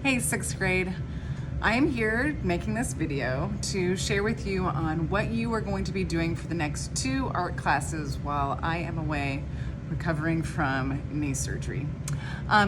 Hey, sixth grade. I am here making this video to share with you on what you are going to be doing for the next 2 art classes while I am away recovering from knee surgery.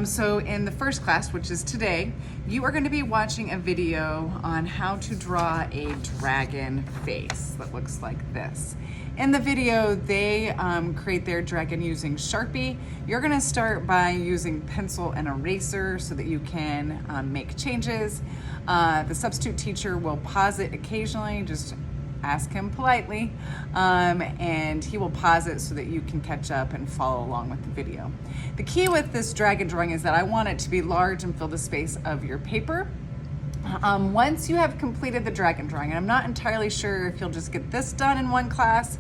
So in the first class, which is today, you are going to be watching a video on how to draw a dragon face that looks like this. In the video, they create their dragon using Sharpie. You're gonna start by using pencil and eraser so that you can make changes. The substitute teacher will pause it occasionally, just ask him politely, and he will pause it so that you can catch up and follow along with the video. The key with this dragon drawing is that I want it to be large and fill the space of your paper. Once you have completed the dragon drawing, and I'm not entirely sure if you'll just get this done in one class,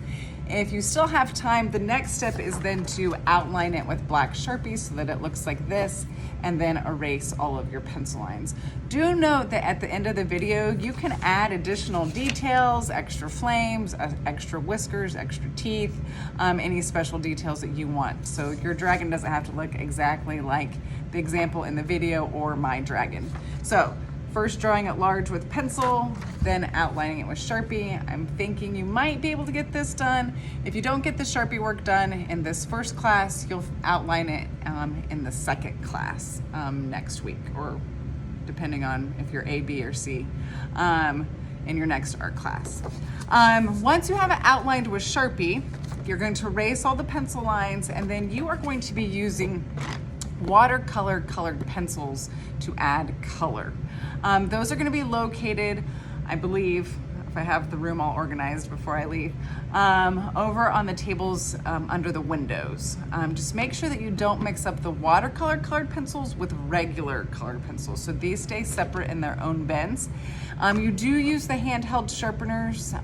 if you still have time, the next step is then to outline it with black Sharpie so that it looks like this, and then erase all of your pencil lines. Do note that at the end of the video, you can add additional details, extra flames, extra whiskers, extra teeth, any special details that you want. So your dragon doesn't have to look exactly like the example in the video or my dragon. So, first drawing it large with pencil, then outlining it with Sharpie. I'm thinking you might be able to get this done. If you don't get the Sharpie work done in this first class, you'll outline it in the second class next week, or depending on if you're A, B, or C, in your next art class. Once you have it outlined with Sharpie, you're going to erase all the pencil lines, and then you are going to be using watercolor colored pencils to add color. Those are going to be located, I believe, if I have the room all organized before I leave, over on the tables under the windows. Just make sure that you don't mix up the watercolor colored pencils with regular colored pencils, so these stay separate in their own bins. You do use the handheld sharpeners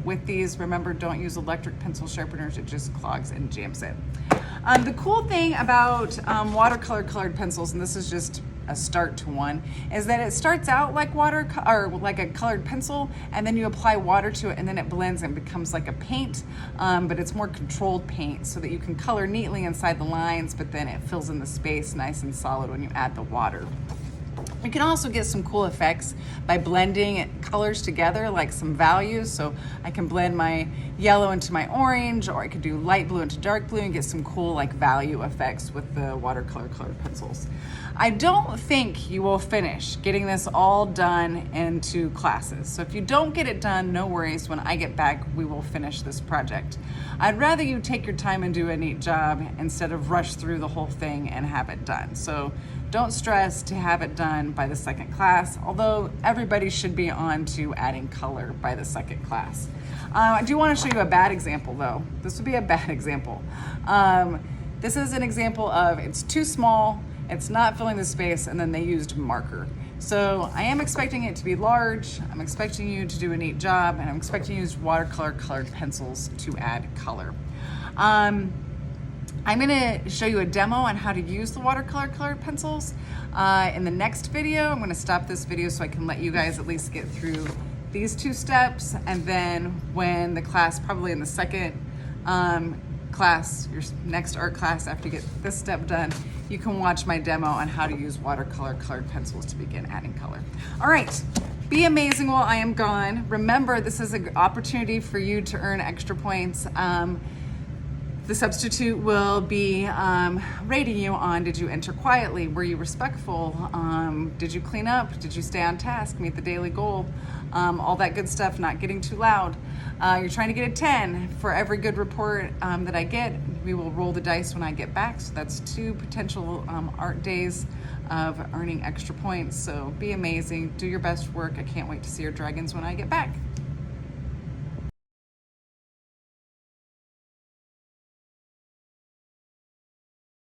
with these. Remember, don't use electric pencil sharpeners, it just clogs and jams it. The cool thing about watercolor colored pencils, and this is just a start to one, is that it starts out like like a colored pencil, and then you apply water to it, and then it blends and becomes like a paint, but it's more controlled paint so that you can color neatly inside the lines, but then it fills in the space nice and solid when you add the water. You can also get some cool effects by blending colors together, like some values. So I can blend my yellow into my orange, or I could do light blue into dark blue and get some cool like value effects with the watercolor colored pencils. I don't think you will finish getting this all done into classes. So if you don't get it done, no worries. When I get back, we will finish this project. I'd rather you take your time and do a neat job instead of rush through the whole thing and have it done. So don't stress to have it done by the second class, although everybody should be on to adding color by the second class. I do want to show you a bad example though. This would be a bad example. This is an example of it's too small, it's not filling the space, and then they used marker. So I am expecting it to be large, I'm expecting you to do a neat job, and I'm expecting you to use watercolor colored pencils to add color. I'm gonna show you a demo on how to use the watercolor colored pencils in the next video. I'm gonna stop this video so I can let you guys at least get through these 2 steps, and then when the class, probably in the second class, your next art class, after you get this step done, you can watch my demo on how to use watercolor colored pencils to begin adding color. All right, be amazing while I am gone. Remember, this is an opportunity for you to earn extra points. The substitute will be rating you on, did you enter quietly? Were you respectful? Did you clean up? Did you stay on task, meet the daily goal? All that good stuff, not getting too loud. You're trying to get a 10. For every good report that I get, we will roll the dice when I get back. So that's 2 potential art days of earning extra points. So be amazing, do your best work. I can't wait to see your dragons when I get back.